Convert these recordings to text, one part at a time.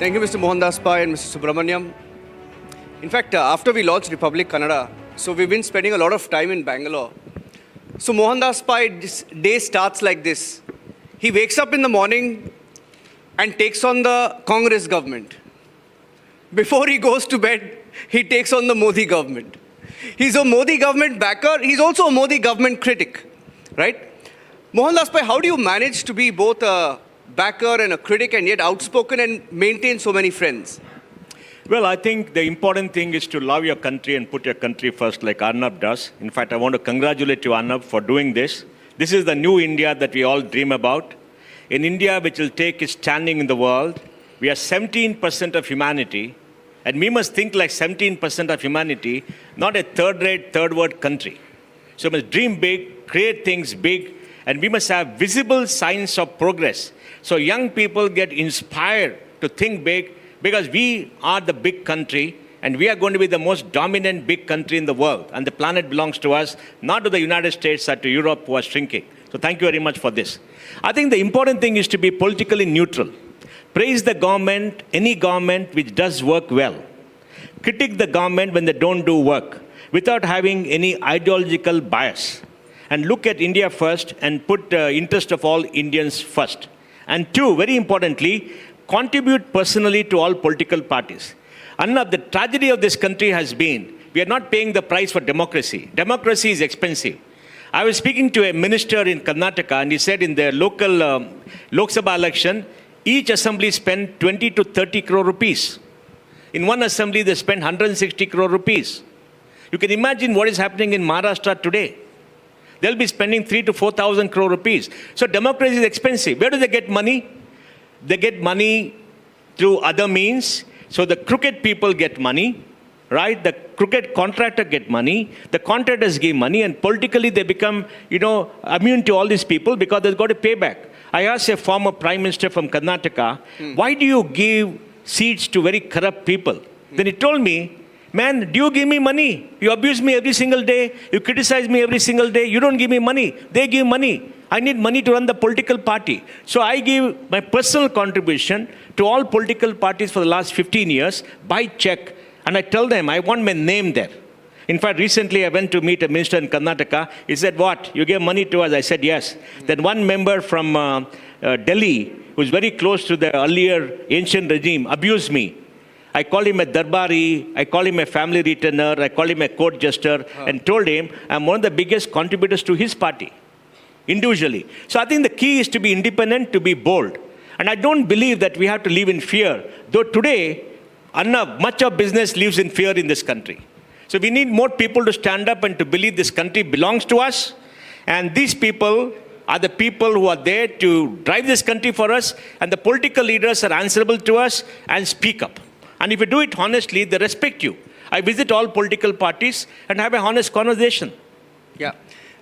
Thank you, Mr. Mohandas Pai and Mr. Subramaniam. In fact, after we launched Republic Kannada, so we've been spending a lot of time in Bangalore. So Mohandas Pai, this day starts like this. He wakes up in the morning and takes on the Congress government. Before he goes to bed, he takes on the Modi government. He's a Modi government backer. He's also a Modi government critic, right? Mohandas Pai, how do you manage to be both a backer and a critic and yet outspoken and maintain so many friends? Well, I think the important thing is to love your country and put your country first like Arnab does. In fact, I want to congratulate you, Arnab, for doing this. This is the new India that we all dream about. An India which will take its standing in the world. We are 17% of humanity, and we must think like 17% of humanity, not a third-rate, third-world country. So we must dream big, create things big, and we must have visible signs of progress. So young people get inspired to think big because we are the big country and we are going to be the most dominant big country in the world. And the planet belongs to us, not to the United States or to Europe who are shrinking. So thank you very much for this. I think the important thing is to be politically neutral. Praise the government, any government which does work well. Critique the government when they don't do work without having any ideological bias. And look at India first and put the interest of all Indians first. And two, very importantly, contribute personally to all political parties. Arnab, the tragedy of this country has been, we are not paying the price for democracy. Democracy is expensive. I was speaking to a minister in Karnataka and he said in the local Lok Sabha election, each assembly spent 20 to 30 crore rupees. In one assembly, they spent 160 crore rupees. You can imagine what is happening in Maharashtra today. They'll be spending 3 to 4,000 crore rupees. So democracy is expensive. Where do they get money? They get money through other means. So the crooked people get money, right? The crooked contractor get money. The contractors give money, and politically they become, immune to all these people because they've got to pay back. I asked a former prime minister from Karnataka, why do you give seats to very corrupt people? Then he told me, man, do you give me money? You abuse me every single day. You criticize me every single day. You don't give me money. They give money. I need money to run the political party. So I give my personal contribution to all political parties for the last 15 years by check. And I tell them, I want my name there. In fact, recently I went to meet a minister in Karnataka. He said, what? You gave money to us? I said, yes. Then one member from Delhi, who's very close to the earlier ancient regime, abused me. I called him a darbari, I called him a family returner, I called him a court jester, and told him I'm one of the biggest contributors to his party, individually. So I think the key is to be independent, to be bold. And I don't believe that we have to live in fear. Though today, Arnab, much of business lives in fear in this country. So we need more people to stand up and to believe this country belongs to us. And these people are the people who are there to drive this country for us. And the political leaders are answerable to us and speak up. And if you do it honestly, they respect you. I visit all political parties and have a honest conversation. Yeah.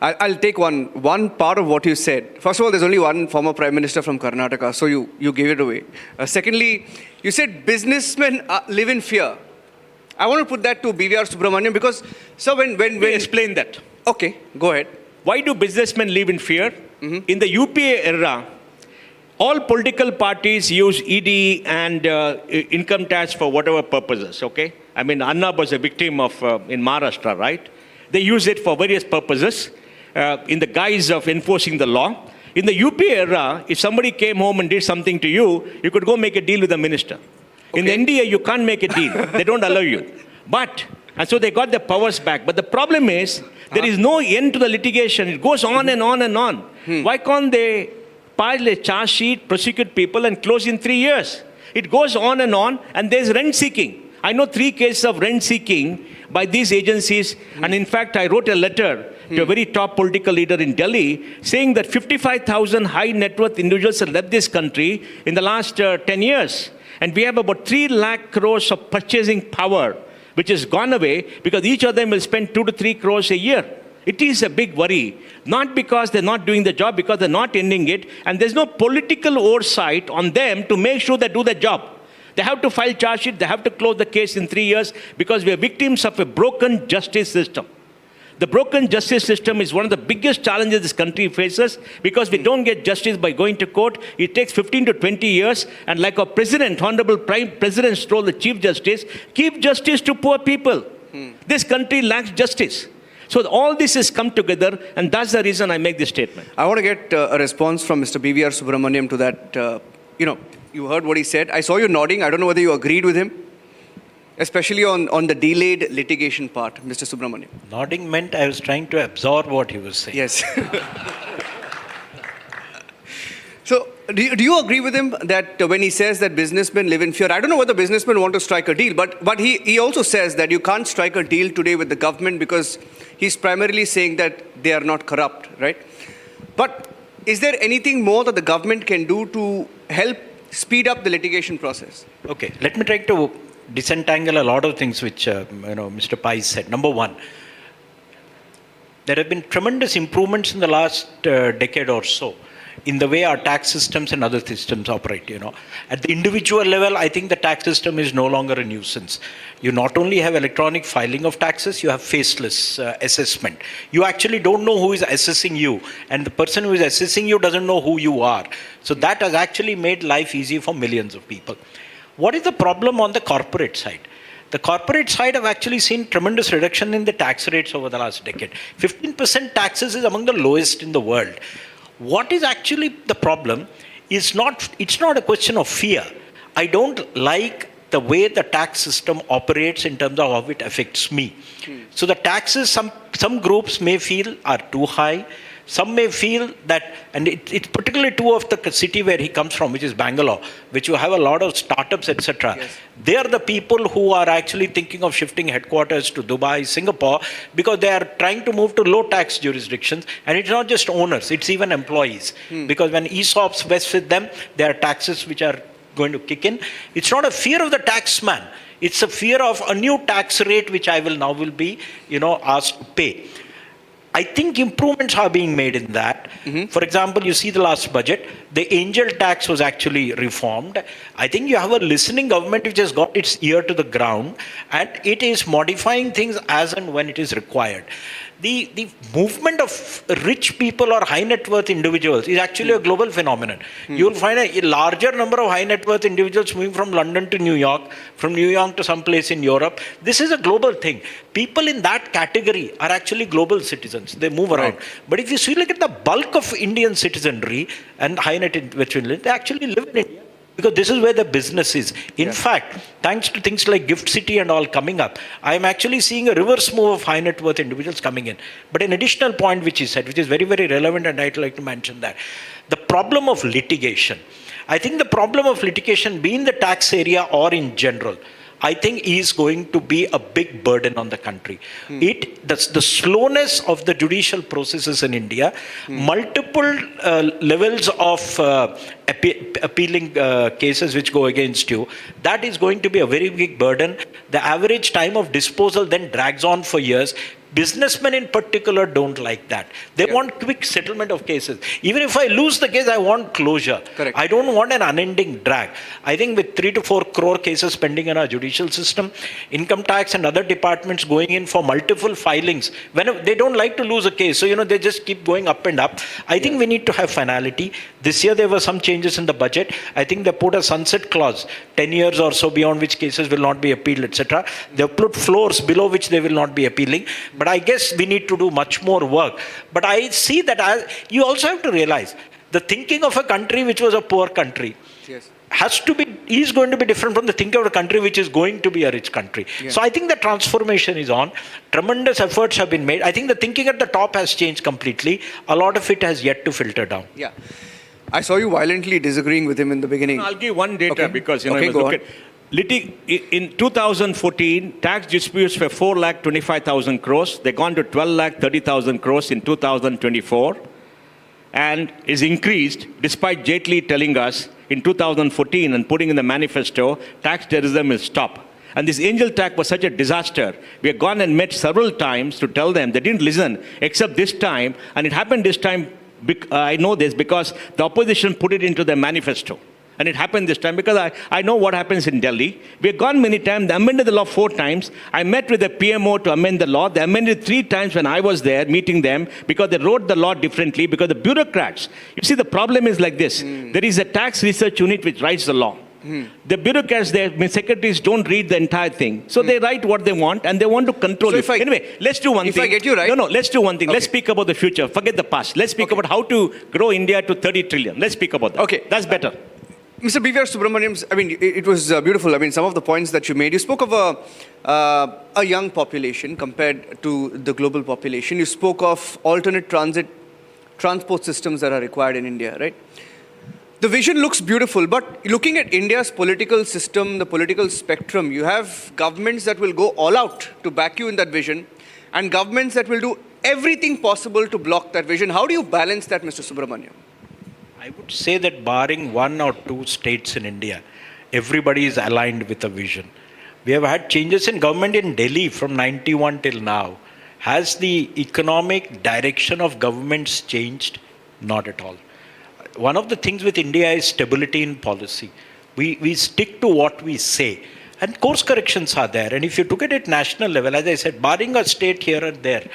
I'll take one part of what you said. First of all, there's only one former Prime Minister from Karnataka, so you gave it away. Secondly, you said businessmen live in fear. I want to put that to BVR Subramaniam because, sir, when Explain that. Okay, go ahead. Why do businessmen live in fear? In the UPA era, all political parties use ED and income tax for whatever purposes, okay? I mean, Arnab was a victim of, in Maharashtra, right? They use it for various purposes in the guise of enforcing the law. In the UPA era, if somebody came home and did something to you, you could go make a deal with the minister. Okay. In the NDA, you can't make a deal. They don't allow you. And so they got their powers back. But the problem is, there is no end to the litigation. It goes on and on and on. Why can't they file a charge sheet, prosecute people, and close in 3 years? It goes on, and there's rent seeking. I know 3 cases of rent seeking by these agencies. And in fact, I wrote a letter to a very top political leader in Delhi saying that 55,000 high net worth individuals have left this country in the last 10 years. And we have about 3 lakh crores of purchasing power, which has gone away because each of them will spend 2 to 3 crores a year. It is a big worry, not because they're not doing the job, because they're not ending it, and there's no political oversight on them to make sure they do the job. They have to file charge sheet, they have to close the case in 3 years because we are victims of a broken justice system. The broken justice system is one of the biggest challenges this country faces because we don't get justice by going to court. It takes 15 to 20 years. And like our president, Honorable Prime President told the Chief Justice, give justice to poor people. This country lacks justice. So all this has come together, and that's the reason I make this statement. I want to get a response from Mr. BVR Subramaniam to that. You heard what he said. I saw you nodding. I don't know whether you agreed with him, especially on the delayed litigation part, Mr. Subramaniam. Nodding meant I was trying to absorb what he was saying. Yes. So, do you agree with him that when he says that businessmen live in fear? I don't know whether businessmen want to strike a deal, but he also says that you can't strike a deal today with the government because he's primarily saying that they are not corrupt, right? But is there anything more that the government can do to help speed up the litigation process? Okay, let me try to disentangle a lot of things which Mr. Pai said. Number one, there have been tremendous improvements in the last decade or so in the way our tax systems and other systems operate. At the individual level, I think the tax system is no longer a nuisance. You not only have electronic filing of taxes, you have faceless assessment. You actually don't know who is assessing you, and the person who is assessing you doesn't know who you are. So that has actually made life easy for millions of people. What is the problem on the corporate side? The corporate side have actually seen tremendous reduction in the tax rates over the last decade. 15% taxes is among the lowest in the world. What is actually the problem is it's not a question of fear. I don't like the way the tax system operates in terms of how it affects me. So the taxes, some groups may feel are too high. Some may feel that, and it's particularly true of the city where he comes from, which is Bangalore, which you have a lot of startups, etc. Yes. They are the people who are actually thinking of shifting headquarters to Dubai, Singapore, because they are trying to move to low tax jurisdictions. And it's not just owners, it's even employees. Because when ESOPs vest with them, there are taxes which are going to kick in. It's not a fear of the taxman. It's a fear of a new tax rate which I will be asked to pay. I think improvements are being made in that. For example, you see the last budget, the angel tax was actually reformed. I think you have a listening government which has got its ear to the ground, and it is modifying things as and when it is required. The movement of rich people or high net worth individuals is actually a global phenomenon. You will find a larger number of high net worth individuals moving from London to New York, from New York to some place in Europe. This is a global thing. People in that category are actually global citizens. They move around. Right. But if you look at the bulk of Indian citizenry and high net worth, they actually live in India. Because this is where the business is. In fact, thanks to things like Gift City and all coming up, I am actually seeing a reverse move of high net worth individuals coming in. But an additional point which he said, which is very, very relevant, and I'd like to mention that. The problem of litigation. I think the problem of litigation, be in the tax area or in general, I think is going to be a big burden on the country. The slowness of the judicial processes in India, multiple levels of appealing cases which go against you, that is going to be a very big burden. The average time of disposal then drags on for years. Businessmen in particular don't like that. They want quick settlement of cases. Even if I lose the case, I want closure. Correct. I don't want an unending drag. I think with 3 to 4 crore cases pending in our judicial system, income tax and other departments going in for multiple filings, when they don't like to lose a case, so they just keep going up and up. I think we need to have finality. This year there were some changes in the budget. I think they put a sunset clause, 10 years or so beyond which cases will not be appealed, etc. They've put floors below which they will not be appealing. But I guess we need to do much more work. But I see that you also have to realize the thinking of a country which was a poor country is going to be different from the thinking of a country which is going to be a rich country. So I think the transformation is on. Tremendous efforts have been made. I think the thinking at the top has changed completely. A lot of it has yet to filter down. Yeah. I saw you violently disagreeing with him in the beginning. I'll give one data because go on. In 2014, tax disputes were 4,25,000 crores. They've gone to 12,30,000 crores in 2024, and is increased despite Jaitley telling us in 2014 and putting in the manifesto, tax terrorism will stop. And this angel tax was such a disaster. We have gone and met several times to tell them. They didn't listen, except this time, and it happened this time. I know this because the opposition put it into their manifesto. And it happened this time because I know what happens in Delhi. We have gone many times. They amended the law 4 times. I met with the PMO to amend the law. They amended 3 times when I was there meeting them because they wrote the law differently because the bureaucrats. You see, the problem is like this. There is a tax research unit which writes the law. The bureaucrats, their secretaries don't read the entire thing. So they write what they want and they want to control So it. Anyway, let's do one thing. If I get you right. No, let's do one thing. Okay. Let's speak about the future. Forget the past. Let's speak about how to grow India to 30 trillion. Let's speak about that. Okay. That's better. Mr. B.V.R. Subramaniam, I mean, it was beautiful. I mean, some of the points that you made. You spoke of a young population compared to the global population. You spoke of alternate transport systems that are required in India, right? The vision looks beautiful, but looking at India's political system, the political spectrum, you have governments that will go all out to back you in that vision, and governments that will do everything possible to block that vision. How do you balance that, Mr. Subramaniam? I would say that barring 1 or 2 states in India, everybody is aligned with a vision. We have had changes in government in Delhi from 91 till now. Has the economic direction of governments changed? Not at all. One of the things with India is stability in policy. We stick to what we say. And course corrections are there. And if you look at it national level, as I said, barring a state here and there,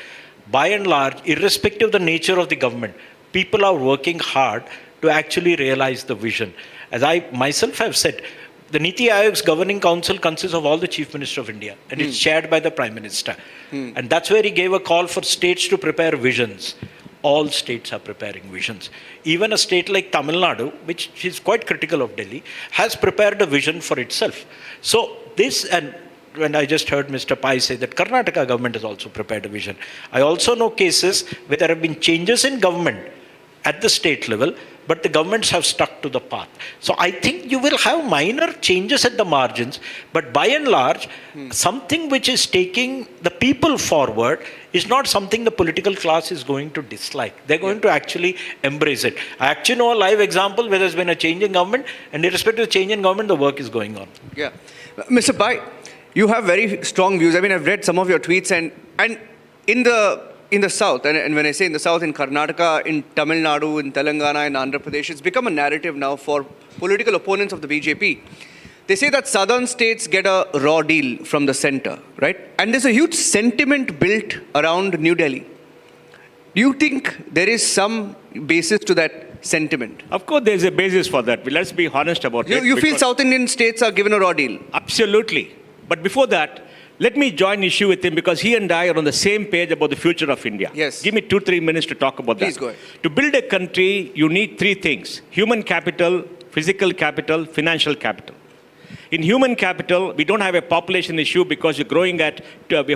by and large, irrespective of the nature of the government, people are working hard to actually realize the vision. As I myself have said, the Niti Aayog's governing council consists of all the Chief Minister of India, and it's chaired by the Prime Minister. And that's where he gave a call for states to prepare visions. All states are preparing visions. Even a state like Tamil Nadu, which is quite critical of Delhi, has prepared a vision for itself. So this, and when I just heard Mr. Pai say that Karnataka government has also prepared a vision. I also know cases where there have been changes in government at the state level, but the governments have stuck to the path. So I think you will have minor changes at the margins, but by and large, something which is taking the people forward is not something the political class is going to dislike. They're going to actually embrace it. I actually know a live example where there's been a change in government, and irrespective of change in government, the work is going on. Yeah. Mr. Pai, you have very strong views. I mean, I've read some of your tweets, and in the south, and when I say in the south, in Karnataka, in Tamil Nadu, in Telangana, in Andhra Pradesh, it's become a narrative now for political opponents of the BJP. They say that southern states get a raw deal from the center, right? And there's a huge sentiment built around New Delhi. Do you think there is some basis to that sentiment? Of course, there's a basis for that. Let's be honest about it. You feel South Indian states are given a raw deal? Absolutely. But before that, let me join issue with him because he and I are on the same page about the future of India. Yes. Give me 2-3 minutes to talk about Please that. go ahead. To build a country, you need 3 things: human capital, physical capital, financial capital. In human capital, we don't have a population issue because we're growing at,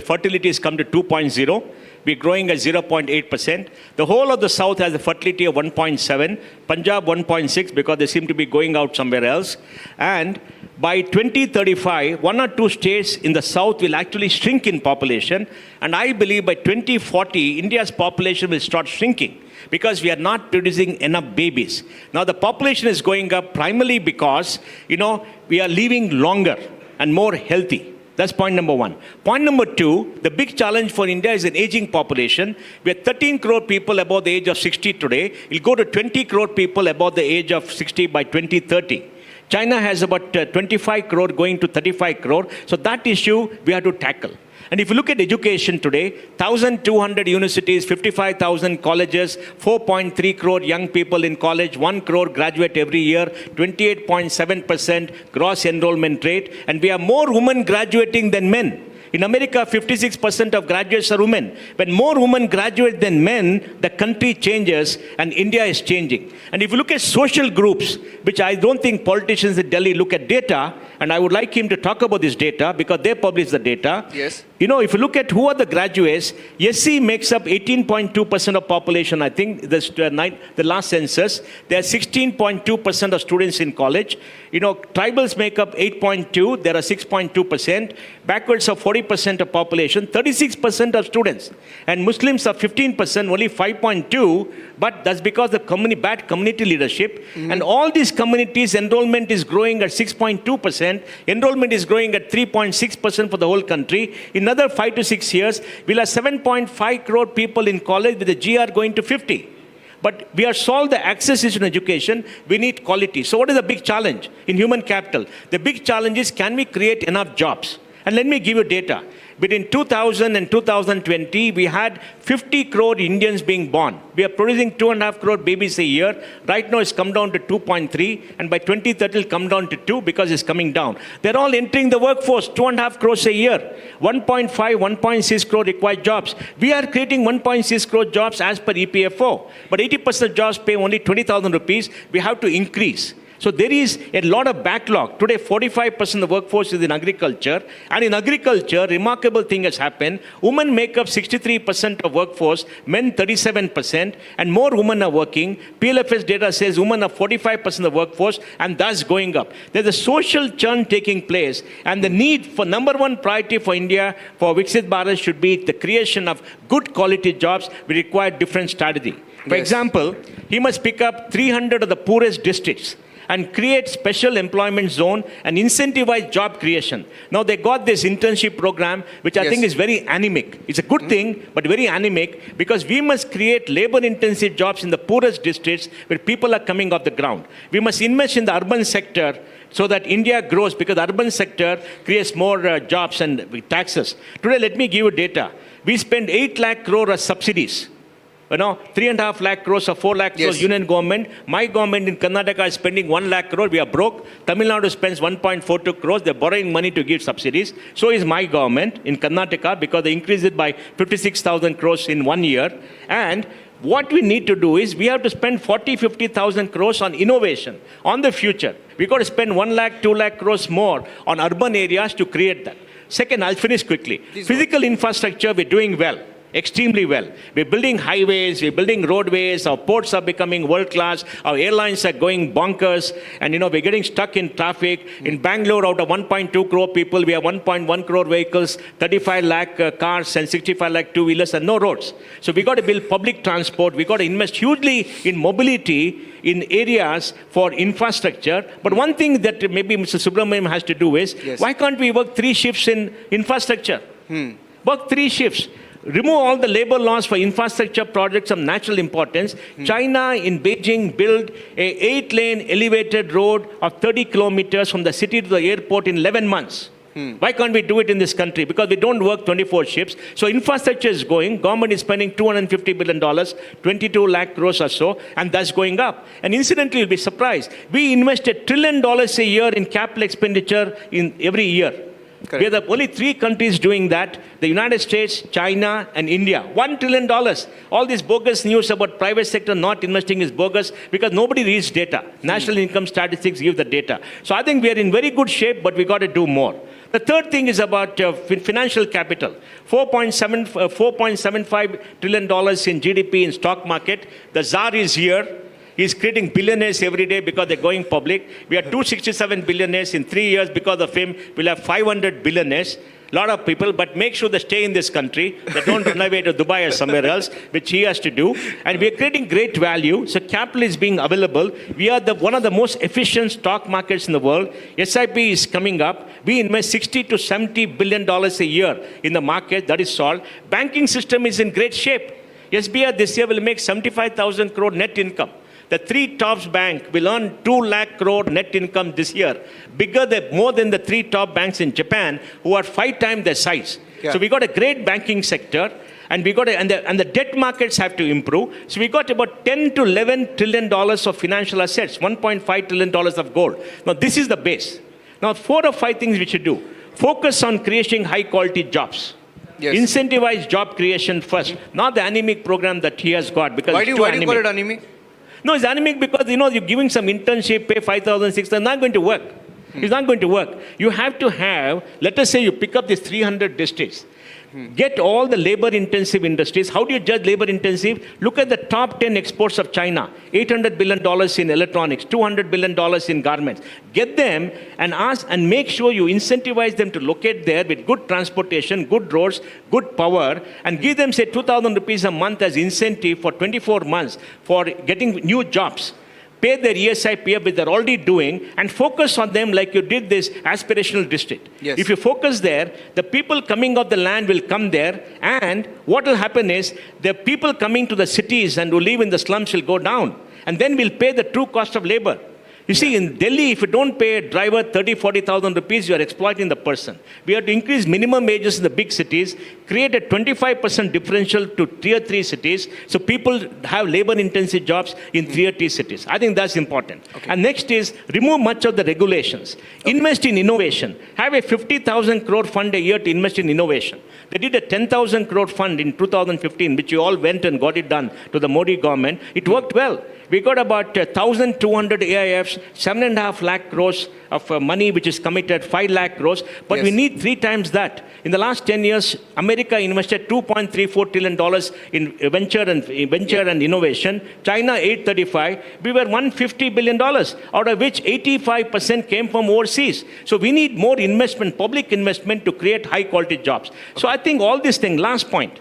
fertility has come to 2.0. We're growing at 0.8%. The whole of the south has a fertility of 1.7. Punjab 1.6 because they seem to be going out somewhere else. And by 2035, 1 or 2 states in the south will actually shrink in population. And I believe by 2040, India's population will start shrinking because we are not producing enough babies. Now the population is going up primarily because, we are living longer and more healthy. That's point number 1. Point number 2, the big challenge for India is an aging population. We have 13 crore people above the age of 60 today. It'll go to 20 crore people above the age of 60 by 2030. China has about 25 crore going to 35 crore. So that issue we have to tackle. And if you look at education today, 1,200 universities, 55,000 colleges, 4.3 crore young people in college, 1 crore graduate every year, 28.7% gross enrollment rate, and we have more women graduating than men. In America, 56% of graduates are women. When more women graduate than men, the country changes and India is changing. And if you look at social groups, which I don't think politicians in Delhi look at data, and I would like him to talk about this data because they publish the data. Yes. If you look at who are the graduates, SC makes up 18.2% of population, I think, the last census. There are 16.2% of students in college. Tribals make up 8.2%, there are 6.2%. Backwards are 40% of population, 36% of students. And Muslims are 15%, only 5.2%, but that's because of bad community leadership. And all these communities, enrollment is growing at 6.2%. Enrollment is growing at 3.6% for the whole country. In another 5 to 6 years, we'll have 7.5 crore people in college with the GR going to 50. But we are solved the access issue in education. We need quality. So what is the big challenge in human capital? The big challenge is, can we create enough jobs? And let me give you data. Between 2000 and 2020, we had 50 crore Indians being born. We are producing 2.5 crore babies a year. Right now, it's come down to 2.3, and by 2030, it'll come down to 2 because it's coming down. They're all entering the workforce, 2.5 crores a year. 1.5, 1.6 crore required jobs. We are creating 1.6 crore jobs as per EPFO, but 80% of jobs pay only 20,000 rupees. We have to increase. So there is a lot of backlog. Today, 45% of the workforce is in agriculture. And in agriculture, remarkable thing has happened. Women make up 63% of workforce, men 37%, and more women are working. PLFS data says women are 45% of workforce, and thus going up. There's a social churn taking place, and the need for number one priority for India, for Viksit Bharat, should be the creation of good quality jobs. We require different strategy. For example, he must pick up 300 of the poorest districts and create special employment zone and incentivize job creation. Now they got this internship program, which I think is very anemic. It's a good thing, but very anemic, because we must create labor-intensive jobs in the poorest districts where people are coming off the ground. We must invest in the urban sector so that India grows, because the urban sector creates more jobs and taxes. Today, let me give you data. We spend 8 lakh crore as subsidies. 3.5 lakh crores or 4 lakh crores union government. My government in Karnataka is spending 1 lakh crore. We are broke. Tamil Nadu spends 1.42 crores. They're borrowing money to give subsidies. So is my government in Karnataka, because they increased it by 56,000 crores in 1 year. And what we need to do is, we have to spend 50,000 crores on innovation, on the future. We've got to spend 1 lakh, 2 lakh crores more on urban areas to create that. Second, I'll finish quickly. Physical infrastructure, we're doing well. Extremely well. We're building highways, we're building roadways, our ports are becoming world-class, our airlines are going bonkers, and we're getting stuck in traffic. In Bangalore, out of 1.2 crore people, we have 1.1 crore vehicles, 35 lakh cars, and 65 lakh two-wheelers, and no roads. So we got to build public transport, we got to invest hugely in mobility, in areas for infrastructure. But one thing that maybe Mr. Subramaniam has to do is, why can't we work 3 shifts in infrastructure? Work 3 shifts. Remove all the labor laws for infrastructure projects of national importance. China in Beijing built a 8-lane elevated road of 30 kilometers from the city to the airport in 11 months. Why can't we do it in this country? Because we don't work 24 shifts. So infrastructure is going. Government is spending $250 billion, 22 lakh crores or so, and that's going up. And incidentally, you'll be surprised. We invest $1 trillion a year in capital expenditure in every year. Correct. We are the only 3 countries doing that: the United States, China, and India. $1 trillion. All this bogus news about private sector not investing is bogus, because nobody reads data. National income statistics give the data. So I think we are in very good shape, but we got to do more. The third thing is about financial capital. $4.75 trillion in GDP in stock market. The czar is here. He's creating billionaires every day because they're going public. We are 267 billionaires in 3 years. Because of him, we'll have 500 billionaires. A lot of people, but make sure they stay in this country. They don't run away to Dubai or somewhere else, which he has to do. And we are creating great value. So capital is being available. We are one of the most efficient stock markets in the world. SIP is coming up. We invest $60 to $70 billion a year in the market. That is solved. Banking system is in great shape. SBI this year will make 75,000 crore net income. The 3 top banks will earn 2 lakh crore net income this year, more than the 3 top banks in Japan, who are 5 times their size. So we got a great banking sector, and we got and the debt markets have to improve. So we got about $10 to $11 trillion of financial assets, $1.5 trillion of gold. Now this is the base. Now 4 or 5 things we should do: focus on creating high quality jobs. Incentivize job creation first, not the anemic program that he has got. Because why do you call it anemic? No, it's anemic because, you're giving some internship, pay 5,000, 6,000, not going to work. It's not going to work. You have to have, let us say you pick up these 300 districts. Get all the labor-intensive industries. How do you judge labor-intensive? Look at the top 10 exports of China. $800 billion in electronics, $200 billion in garments. Get them and ask and make sure you incentivize them to locate there with good transportation, good roads, good power, and give them, say, 2,000 rupees a month as incentive for 24 months for getting new jobs. pay their ESI, PF, which they're already doing, and focus on them like you did this aspirational district. Yes. If you focus there, the people coming off the land will come there, and what will happen is the people coming to the cities and who live in the slums will go down, and then we'll pay the true cost of labor. You see, in Delhi, if you don't pay a driver 40,000 rupees, you are exploiting the person. We have to increase minimum wages in the big cities, create a 25% differential to tier 3 cities, so people have labor-intensive jobs in tier 3 cities. I think that's important. Okay. And next is remove much of the regulations. Invest in innovation. Have a 50,000 crore fund a year to invest in innovation. They did a 10,000 crore fund in 2015, which you all went and got it done to the Modi government. It worked well. We got about 1,200 AIFs, 7.5 lakh crores of money which is committed, 5 lakh crores, but Yes. we need 3 times that. In the last 10 years, America invested $2.34 trillion in venture and innovation. China, 835. We were $150 billion, out of which 85% came from overseas. So we need more investment, public investment to create high quality jobs. So I think all these things, last point.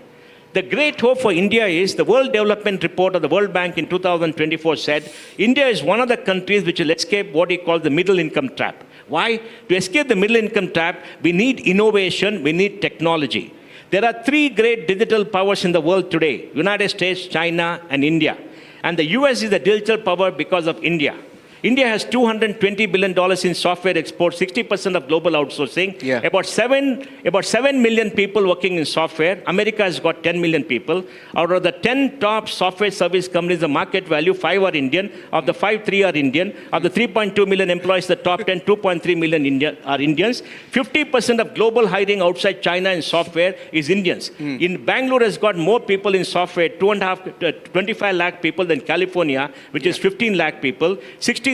The great hope for India is the World Development Report of the World Bank in 2024 said India is one of the countries which will escape what he calls the middle income trap. Why? To escape the middle income trap, we need innovation, we need technology. There are 3 great digital powers in the world today: United States, China, and India. And the US is the digital power because of India. India has $220 billion in software exports, 60% of global outsourcing, Yeah. about 7 million people working in software. America has got 10 million people. Out of the 10 top software service companies, the market value, 5 are Indian. Of the 5, 3 are Indian. Of the 3.2 million employees, the top 10, 2.3 million are Indians. 50% of global hiring outside China in software is Indians. In Bangalore has got more people in software, 25 lakh people than California, which is 15 lakh people. 60,000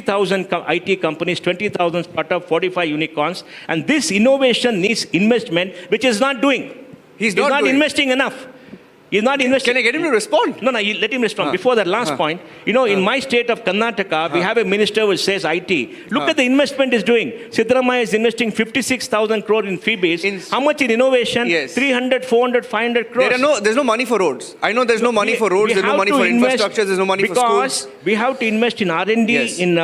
IT companies, 20,000 startup, 45 unicorns. And this innovation needs investment, which is not doing. He's not doing. Investing enough. He's not investing. Can I get him to respond? No, let him respond. Before that last point, in my state of Karnataka, we have a minister who says IT. Look at the investment he's doing. Siddaramaiah is investing 56,000 crore in freebies. How much in innovation? Yes. 300, 400, 500 crores. There's no money for roads. I know there's no money for roads, there's no money for infrastructure, there's no money for schools. Because we have to invest in R&D, Yes. in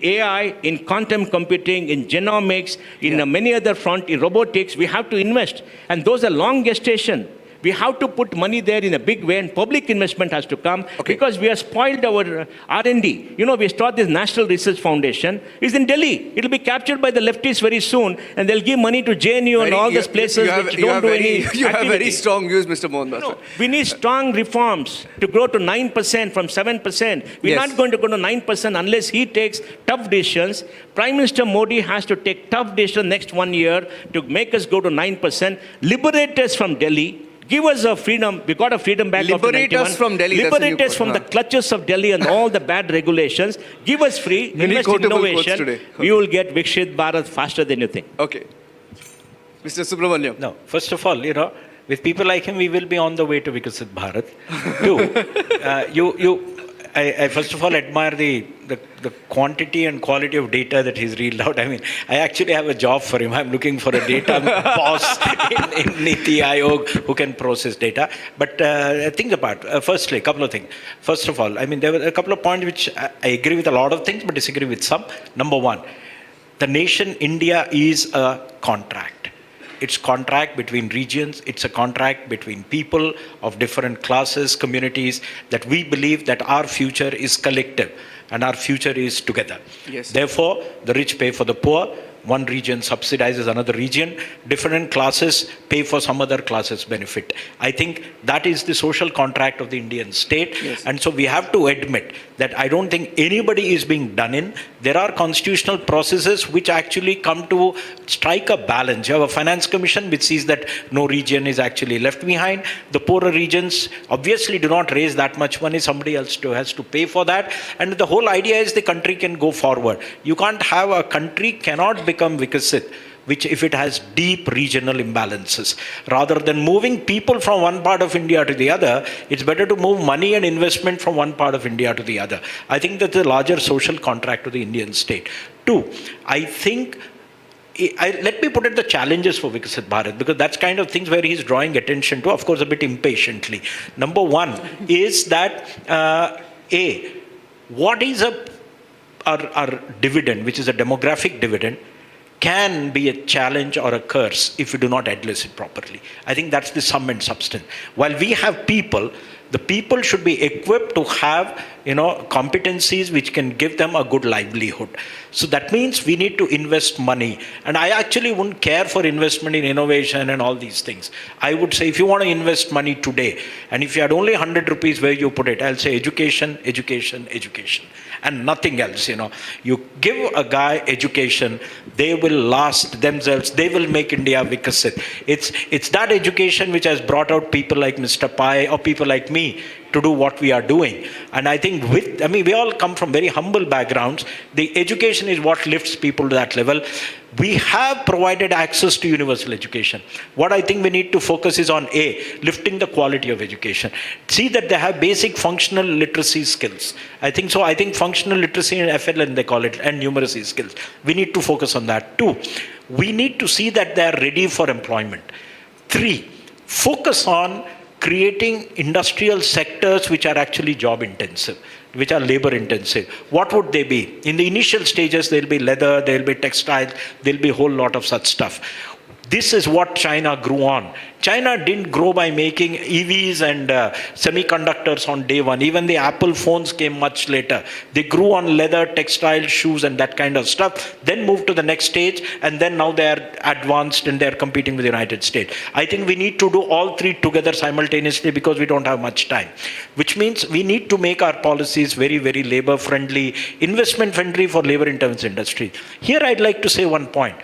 AI, in quantum computing, in genomics, in many other front, in robotics. We have to invest. And those are long gestation. We have to put money there in a big way, and public investment has to come because we have spoiled our R&D. We start this National Research Foundation. It's in Delhi. It'll be captured by the leftists very soon, and they'll give money to JNU and all these places which don't do any You have very activity. strong views, Mr. Mohandas. No, we need strong reforms to grow to 9% from 7%. We're Yes. not going to go to 9% unless he takes tough decisions. Prime Minister Modi has to take tough decisions next 1 year to make us go to 9%. Liberate us from Delhi. Give us a freedom. We got a freedom back after Liberate 91. us from Delhi. That's a new Liberate us quote. from the clutches of Delhi and all the bad regulations. Give us free. Many Invest in quotable quotes innovation. today. We will get Vikshit Bharat faster than you think. Okay. Mr. Subramaniam. No, first of all, with people like him, we will be on the way to Vikasit Bharat. 2, I first of all admire the quantity and quality of data that he's reeled out. I mean, I actually have a job for him. I'm looking for a data boss in Niti Aayog who can process data. But things apart, firstly, a couple of things. First of all, I mean, there were a couple of points which I agree with a lot of things, but disagree with some. Number one, the nation India is a contract. It's contract between regions. It's a contract between people of different classes, communities, that we believe that our future is collective and our future is together. Yes. Therefore, the rich pay for the poor. One region subsidizes another region. Different classes pay for some other class's benefit. I think that is the social contract of the Indian state. Yes. And so we have to admit that I don't think anybody is being done in. There are constitutional processes which actually come to strike a balance. You have a finance commission which sees that no region is actually left behind. The poorer regions obviously do not raise that much money. Somebody else has to pay for that. And the whole idea is the country can go forward. You can't have a country cannot become Vikasit, which if it has deep regional imbalances. Rather than moving people from one part of India to the other, it's better to move money and investment from one part of India to the other. I think that's a larger social contract of the Indian state. 2, I think, let me put it the challenges for Vikasit Bharat, because that's kind of things where he's drawing attention to, of course, a bit impatiently. Number one is that, what is a our dividend, which is a demographic dividend, can be a challenge or a curse if we do not address it properly. I think that's the sum and substance. While we have people, the people should be equipped to have, competencies which can give them a good livelihood. So that means we need to invest money. And I actually wouldn't care for investment in innovation and all these things. I would say if you want to invest money today, and if you had only 100 rupees, where you put it? I'll say education, education, education, and nothing else. You give a guy education, they will last themselves. They will make India vikasit. It's that education which has brought out people like Mr. Pai or people like me to do what we are doing. And I think we all come from very humble backgrounds. The education is what lifts people to that level. We have provided access to universal education. What I think we need to focus is on lifting the quality of education. See that they have basic functional literacy skills. I think functional literacy and FLN they call it, and numeracy skills. We need to focus on that. 2, we need to see that they are ready for employment. 3, focus on creating industrial sectors which are actually job intensive, which are labor intensive. What would they be? In the initial stages, there'll be leather, there'll be textiles, there'll be a whole lot of such stuff. This is what China grew on. China didn't grow by making EVs and semiconductors on day one. Even the Apple phones came much later. They grew on leather, textile, shoes, and that kind of stuff. Then moved to the next stage, and then now they are advanced and they are competing with the United States. I think we need to do all three together simultaneously because we don't have much time. Which means we need to make our policies very, very labor friendly, investment friendly for labor intensive industry. Here I'd like to say one point.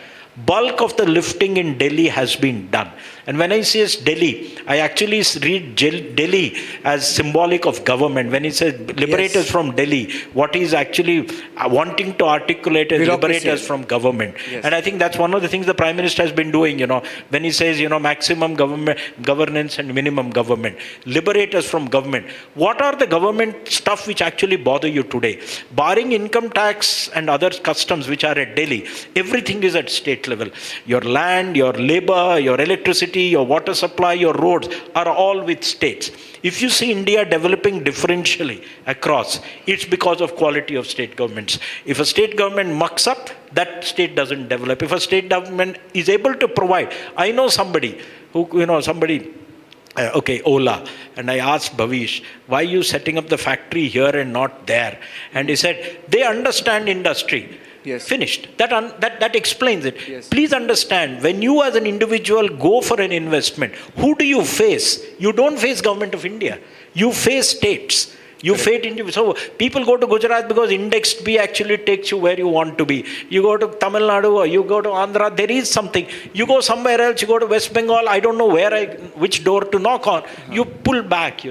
Bulk of the lifting in Delhi has been done. And when I say Delhi, I actually read Delhi as symbolic of government. When he says liberators from Delhi, what he's actually wanting to articulate is liberators from government. Yes. And I think that's one of the things the Prime Minister has been doing, when he says, maximum governance and minimum government. Liberators from government. What are the government stuff which actually bother you today? Barring income tax and other customs which are at Delhi, everything is at state level. Your land, your labor, your electricity, your water supply, your roads are all with states. If you see India developing differentially across, it's because of quality of state governments. If a state government mucks up, that state doesn't develop. If a state government is able to provide, I know somebody who, Ola. And I asked Bhavish, why are you setting up the factory here and not there? And he said, they understand industry. Yes. Finished. That explains it. Yes. Please understand, when you as an individual go for an investment, who do you face? You don't face Government of India. You face states. You face individuals. So people go to Gujarat because Index B actually takes you where you want to be. You go to Tamil Nadu or you go to Andhra, there is something. You go somewhere else, you go to West Bengal, I don't know which door to knock on. You pull back,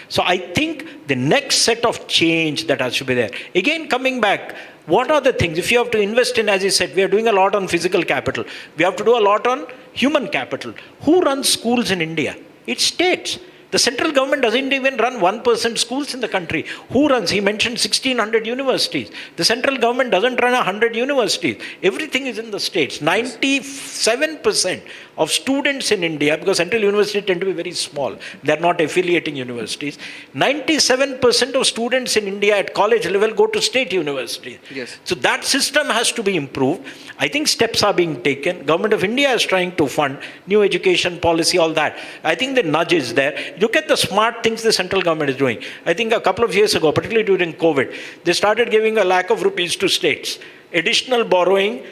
So I think the next set of change that has to be there. Again, coming back, what are the things? If you have to invest in, as I said, we are doing a lot on physical capital. We have to do a lot on human capital. Who runs schools in India? It's states. The central government doesn't even run 1% schools in the country. Who runs? He mentioned 1,600 universities. The central government doesn't run 100 universities. Everything is in the states. 97% of students in India, because central universities tend to be very small, they're not affiliating universities. 97% of students in India at college level go to state universities. Yes. So that system has to be improved. I think steps are being taken. Government of India is trying to fund new education policy, all that. I think the nudge is there. Look at the smart things the central government is doing. I think a couple of years ago, particularly during COVID, they started giving 1 lakh of rupees to states. Additional borrowing,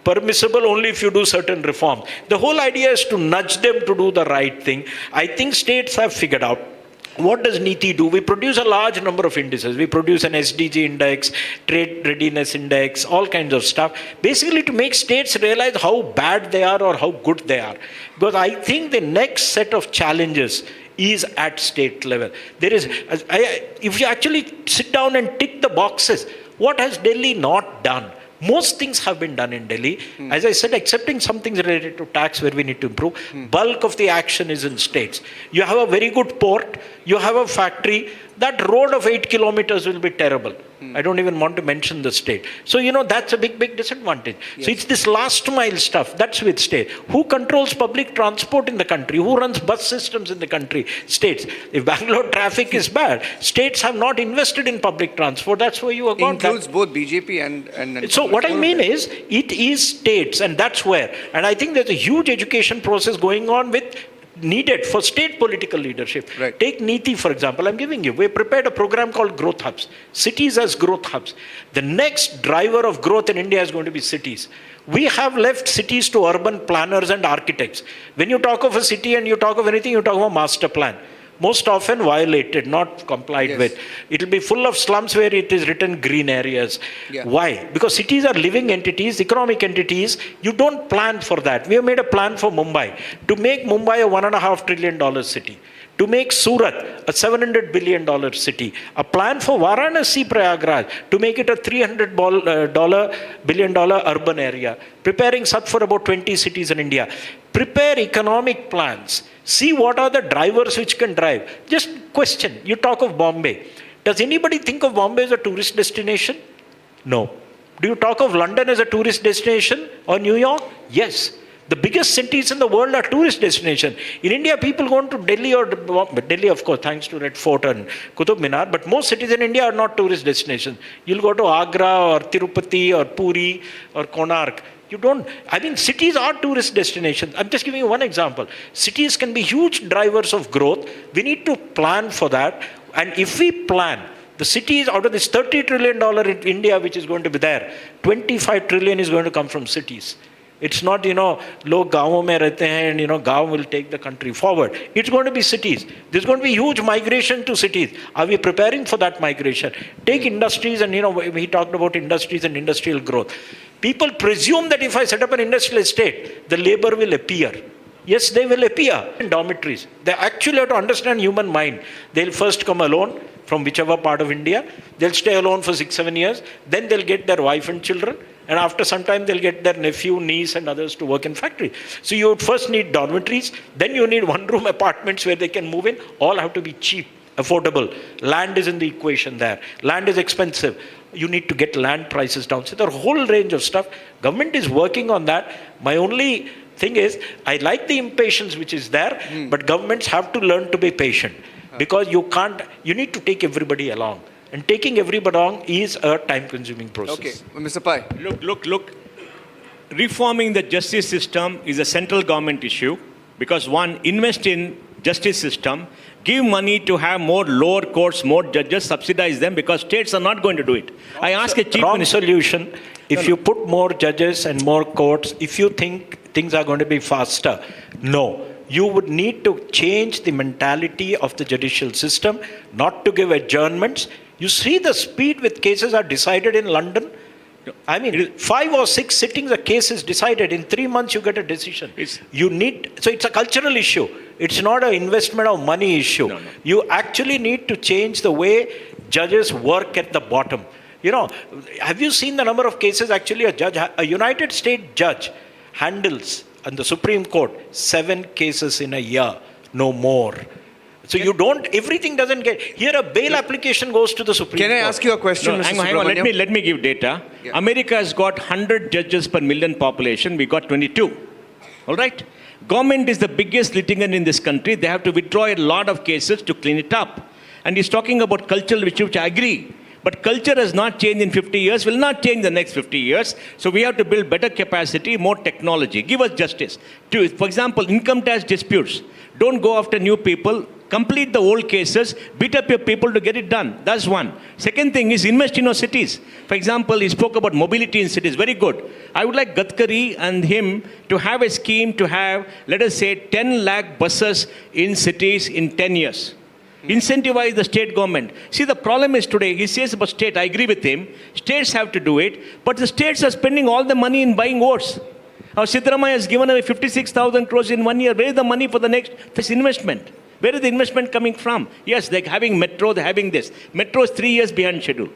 permissible only if you do certain reforms. The whole idea is to nudge them to do the right thing. I think states have figured out. What does NITI do? We produce a large number of indices. We produce an SDG index, trade readiness index, all kinds of stuff. Basically to make states realize how bad they are or how good they are. Because I think the next set of challenges is at state level. If you actually sit down and tick the boxes, what has Delhi not done? Most things have been done in Delhi. As I said, excepting some things related to tax where we need to improve. Bulk of the action is in states. You have a very good port. You have a factory. that road of 8 kilometers will be terrible. I don't even want to mention the state. So, that's a big disadvantage. Yes. So it's this last mile stuff, that's with state. Who controls public transport in the country? Who runs bus systems in the country? States. If Bangalore traffic is bad, states have not invested in public transport. That's why you have got Includes that. both BJP and So what I mean is, it is states, and that's where. And I think there's a huge education process going on needed for state political leadership. Right. Take NITI, for example. I'm giving you. We prepared a program called Growth Hubs. Cities as growth hubs. The next driver of growth in India is going to be cities. We have left cities to urban planners and architects. When you talk of a city and you talk of anything, you talk of a master plan. Most often violated, not complied Yes. with. It will be full of slums where it is written green areas. Yeah. Why? Because cities are living entities, economic entities. You don't plan for that. We have made a plan for Mumbai to make Mumbai a $1.5 trillion city, to make Surat a $700 billion city, a plan for Varanasi, Prayagraj to make it a $300 billion urban area, preparing such for about 20 cities in India. Prepare economic plans. See what are the drivers which can drive. Just question. You talk of Bombay. Does anybody think of Bombay as a tourist destination? No. Do you talk of London as a tourist destination or New York? Yes. The biggest cities in the world are tourist destinations. In India, people go to Delhi Delhi, of course, thanks to Red Fort and Qutub Minar, but most cities in India are not tourist destinations. You'll go to Agra or Tirupati or Puri or Konark. Cities are tourist destinations. I'm just giving you one example. Cities can be huge drivers of growth. We need to plan for that. And if we plan, the cities, out of this $30 trillion in India, which is going to be there, 25 trillion is going to come from cities. It's not, log gaon mein rehte hain and, gaon will take the country forward. It's going to be cities. There's going to be huge migration to cities. Are we preparing for that migration? Take industries and, he talked about industries and industrial growth. People presume that if I set up an industrial estate, the labor will appear. Yes, they will appear in dormitories. They actually have to understand human mind. They'll first come alone from whichever part of India. They'll stay alone for 6-7 years. Then they'll get their wife and children. And after some time, they'll get their nephew, niece, and others to work in factory. So you would first need dormitories. Then you need one-room apartments where they can move in. All have to be cheap, affordable. Land is in the equation there. Land is expensive. You need to get land prices down. So there are a whole range of stuff. Government is working on that. My only thing is, I like the impatience which is there, but governments have to learn to be patient. Because you need to take everybody along. And taking everybody along is a time-consuming process. Okay, Mr. Pai. Look. Reforming the justice system is a central government issue because one, invest in justice system, give money to have more lower courts, more judges, subsidize them because states are not going to do it. I ask a chief minister. Solution. If you put more judges and more courts, if you think things are going to be faster, no. You would need to change the mentality of the judicial system, not to give adjournments. You see the speed with cases are decided in London. 5 or 6 sittings a case is decided. In 3 months you get a decision. So it's a cultural issue. It's not an investment of money issue. No. You actually need to change the way judges work at the bottom. Have you seen the number of cases actually a United States judge handles on the Supreme Court 7 cases in a year, no more. So everything doesn't get, here a bail application goes to the Supreme Court. Can I ask you a question, No, Mr. hang on. Subramaniam? Let me give data. Yeah. America has got 100 judges per million population. We got 22. All right? Government is the biggest litigant in this country. They have to withdraw a lot of cases to clean it up. And he's talking about cultural issues, which I agree. But culture has not changed in 50 years, will not change the next 50 years. So we have to build better capacity, more technology. Give us justice. For example, income tax disputes. Don't go after new people. Complete the old cases. Beat up your people to get it done. That's one. Second thing is invest in our cities. For example, he spoke about mobility in cities. Very good. I would like Gadkari and him to have a scheme to have, let us say, 10 lakh buses in cities in 10 years. Incentivize the state government. See, the problem is today, he says about state, I agree with him, states have to do it, but the states are spending all the money in buying votes. Our Siddaramaiah has given away 56,000 crores in 1 year. Where is the money for this investment? Where is the investment coming from? Yes, they're having metro, they're having this. Metro is 3 years behind schedule.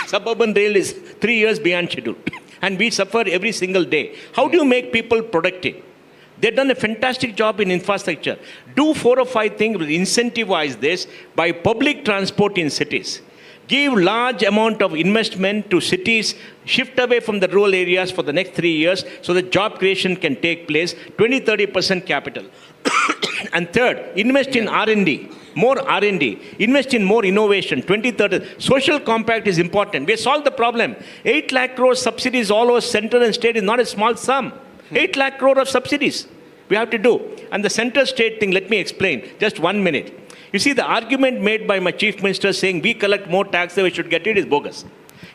Suburban rail is 3 years behind schedule. And we suffer every single day. How do you make people productive? They've done a fantastic job in infrastructure. Do 4 or 5 things, incentivize this by public transport in cities. Give large amount of investment to cities, shift away from the rural areas for the next 3 years so that job creation can take place, 20-30% capital. And third, invest in R&D, more R&D, invest in more innovation, 20-30. Social compact is important. We solved the problem. 8 lakh crore subsidies all over center and state is not a small sum. 8 lakh crore of subsidies we have to do. And the center state thing, let me explain, just 1 minute. You see, the argument made by my chief minister saying we collect more tax than we should get it is bogus.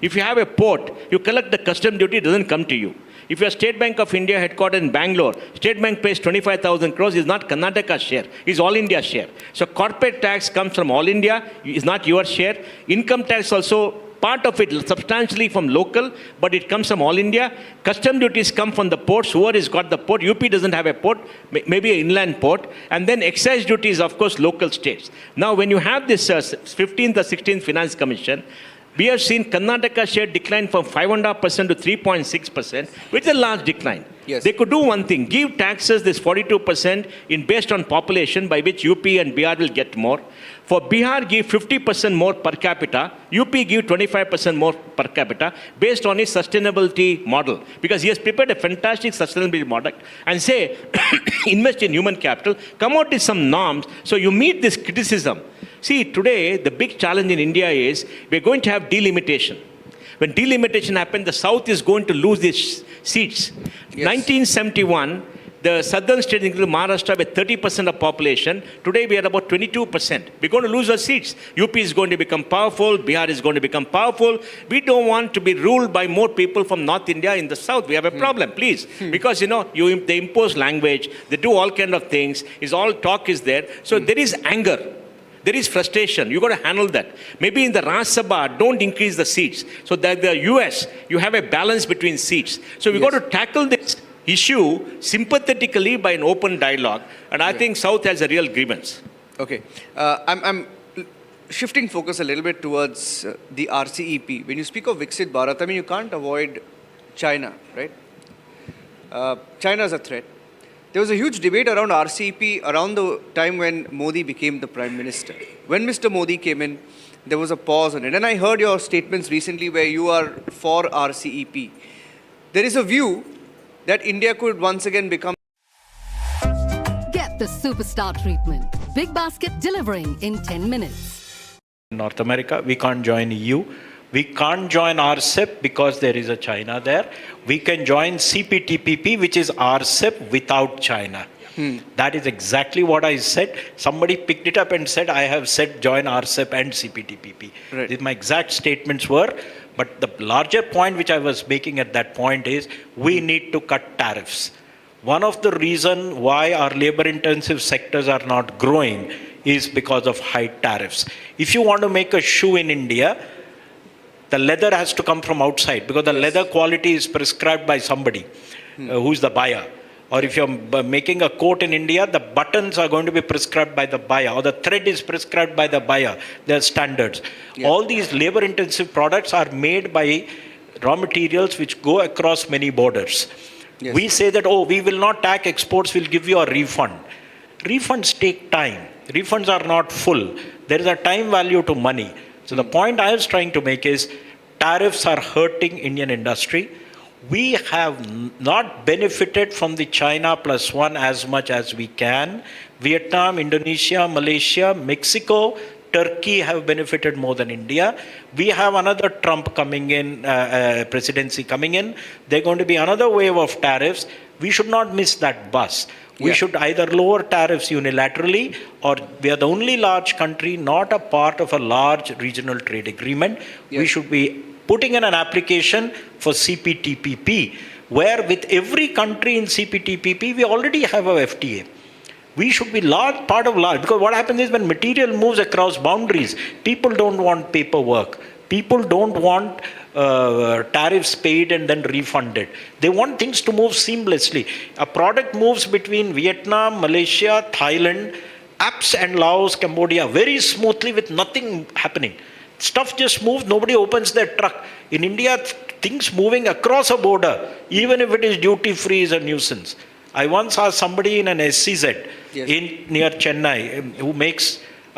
If you have a port, you collect the custom duty, it doesn't come to you. If you're State Bank of India headquartered in Bangalore, State Bank pays 25,000 crores, is not Karnataka's share, is all India share. So corporate tax comes from all India, is not your share. Income tax also, part of it substantially from local, but it comes from all India. Custom duties come from the ports, whoever has got the port. UP doesn't have a port, maybe an inland port. And then excise duties, of course, local states. Now, when you have this 15th or 16th Finance Commission, we have seen Karnataka share decline from 5.5% to 3.6%, which is a large decline. Yes. They could do one thing, give taxes this 42% based on population, by which UP and Bihar will get more. For Bihar, give 50% more per capita. UP give 25% more per capita based on its sustainability model. Because he has prepared a fantastic sustainability model and say, invest in human capital, come out with some norms so you meet this criticism. See, today, the big challenge in India is we're going to have delimitation. When delimitation happens, the South is going to lose its seats. Yes. 1971, the southern states, including Maharashtra, with 30% of population. Today, we are about 22%. We're going to lose our seats. UP is going to become powerful. Bihar is going to become powerful. We don't want to be ruled by more people from North India in the South. We have a problem, please. Because, they impose language. They do all kind of things. All talk is there. So there is anger. There is frustration. You've got to handle that. Maybe in the Rajya Sabha, don't increase the seats. So that the US, you have a balance between seats. So we've got to tackle this issue sympathetically by an open dialogue. And I think South has a real grievance. Okay. I'm shifting focus a little bit towards the RCEP. When you speak of Viksit Bharat, I mean, you can't avoid China, right? China is a threat. There was a huge debate around RCEP around the time when Modi became the Prime Minister. When Mr. Modi came in, there was a pause on it. And I heard your statements recently where you are for RCEP. There is a view that India could once again become... Get the superstar treatment. Big Basket delivering in 10 minutes. North America, we can't join EU. We can't join RCEP because there is a China there. We can join CPTPP, which is RCEP without China. That is exactly what I said. Somebody picked it up and said, I have said join RCEP and CPTPP. Right. My exact statements were, but the larger point which I was making at that point is, we need to cut tariffs. One of the reasons why our labor-intensive sectors are not growing is because of high tariffs. If you want to make a shoe in India, the leather has to come from outside because the leather quality is prescribed by somebody who's the buyer. Or if you're making a coat in India, the buttons are going to be prescribed by the buyer, or the thread is prescribed by the buyer. There are standards. Yeah. All these labor-intensive products are made by raw materials which go across many borders. Yes. We say that, we will not tax exports, we'll give you a refund. Refunds take time. Refunds are not full. There is a time value to money. So the point I was trying to make is, tariffs are hurting Indian industry. We have not benefited from the China plus one as much as we can. Vietnam, Indonesia, Malaysia, Mexico, Turkey have benefited more than India. We have another Trump coming in, presidency coming in. There's going to be another wave of tariffs. We should not miss that bus. We should either lower tariffs unilaterally, or we are the only large country not a part of a large regional trade agreement. We should be putting in an application for CPTPP, where with every country in CPTPP, we already have a FTA. We should be part of large, because what happens is when material moves across boundaries, people don't want paperwork. People don't want tariffs paid and then refunded. They want things to move seamlessly. A product moves between Vietnam, Malaysia, Thailand, apps and Laos, Cambodia very smoothly with nothing happening. Stuff just moves, nobody opens their truck. In India, things moving across a border, even if it is duty-free, is a nuisance. I once asked somebody in an SCZ Yes. near Chennai who makes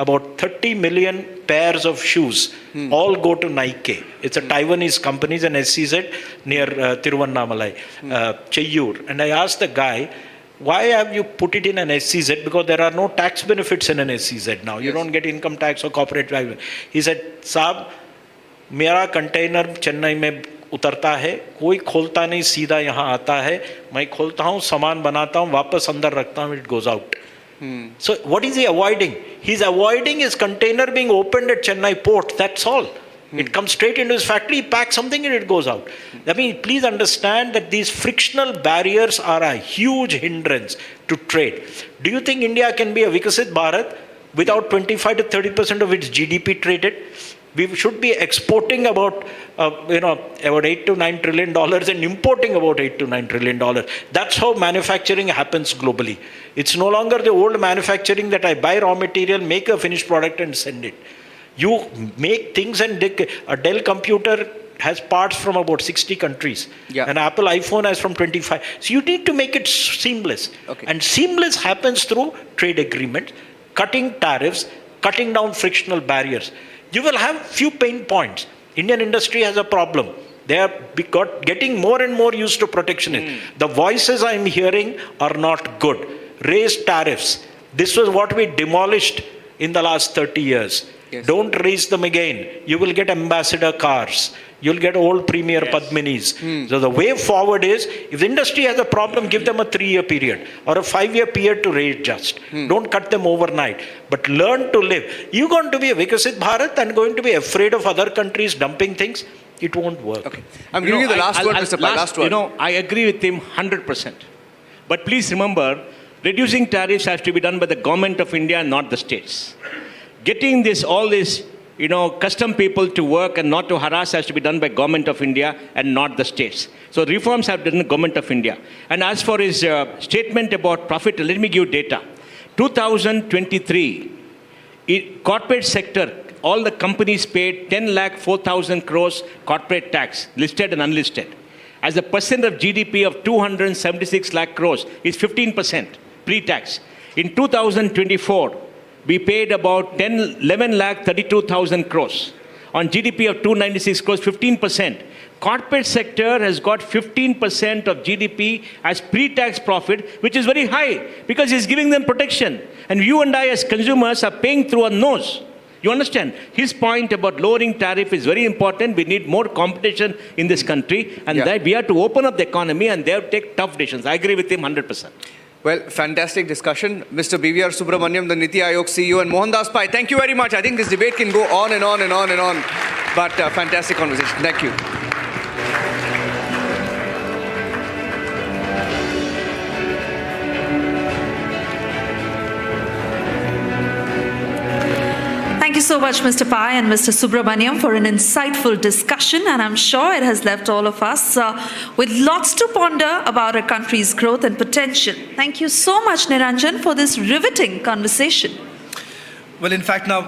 about 30 million pairs of shoes, all go to Nike. It's a Taiwanese company, it's an SCZ near Tiruvannamalai, Cheyyur. And I asked the guy, why have you put it in an SCZ? Because there are no tax benefits in an SCZ now. You Yes. don't get income tax or corporate tax. He said, Saab, मेरा container Chennai में उतरता है, कोई खोलता नहीं, सीधा यहाँ आता है, मैं खोलता हूँ, सामान बनाता हूँ, वापस अंदर रखता हूँ, it goes out. So what is he avoiding? He's avoiding his container being opened at Chennai port, that's all. It comes straight into his factory, he packs something and it goes out. I mean, please understand that these frictional barriers are a huge hindrance to trade. Do you think India can be a Vikasit Bharat without 25 to 30% of its GDP traded? We should be exporting about, about $8 to $9 trillion and importing about $8 to $9 trillion. That's how manufacturing happens globally. It's no longer the old manufacturing that I buy raw material, make a finished product and send it. You make things, and a Dell computer has parts from about 60 countries. Yeah. An Apple iPhone has from 25. So you need to make it seamless. Okay. And seamless happens through trade agreements, cutting tariffs, cutting down frictional barriers. You will have few pain points. Indian industry has a problem. They are getting more and more used to protectionism. The voices I'm hearing are not good. Raise tariffs. This was what we demolished in the last 30 years. Yes. Don't raise them again. You will get ambassador cars. You'll get old premier Padminis. So the way forward is, if the industry has a problem, give them a 3-year period or a 5-year period to readjust. Don't cut them overnight, but learn to live. You're going to be a Vikasit Bharat and going to be afraid of other countries dumping things. It won't work. Okay. I'm giving you the last word, Mr. Pai. Last word. I agree with him 100%. But please remember, reducing tariffs has to be done by the government of India, not the states. Getting all this, custom people to work and not to harass has to be done by government of India and not the states. So reforms have done the government of India. And as for his statement about profit, let me give data. 2023, corporate sector, all the companies paid 10,04,000 crores corporate tax, listed and unlisted. As a percent of GDP of 276 lakh crores is 15% pre-tax. In 2024, we paid about 11 lakh 32,000 crores. On GDP of 296 crores, 15%. Corporate sector has got 15% of GDP as pre-tax profit, which is very high because it's giving them protection. And you and I as consumers are paying through our nose. You understand? His point about lowering tariff is very important. We need more competition in this country, and that we have to open up the economy, and they have to take tough decisions. I agree with him 100%. Well, fantastic discussion. Mr. BVR Subramaniam, the Niti Aayog CEO, and Mohandas Pai, thank you very much. I think this debate can go on and on and on and on. But fantastic conversation. Thank you. Thank you so much, Mr. Pai and Mr. Subramaniam, for an insightful discussion, and I'm sure it has left all of us with lots to ponder about our country's growth and potential. Thank you so much, Niranjan, for this riveting conversation. Well, in fact, now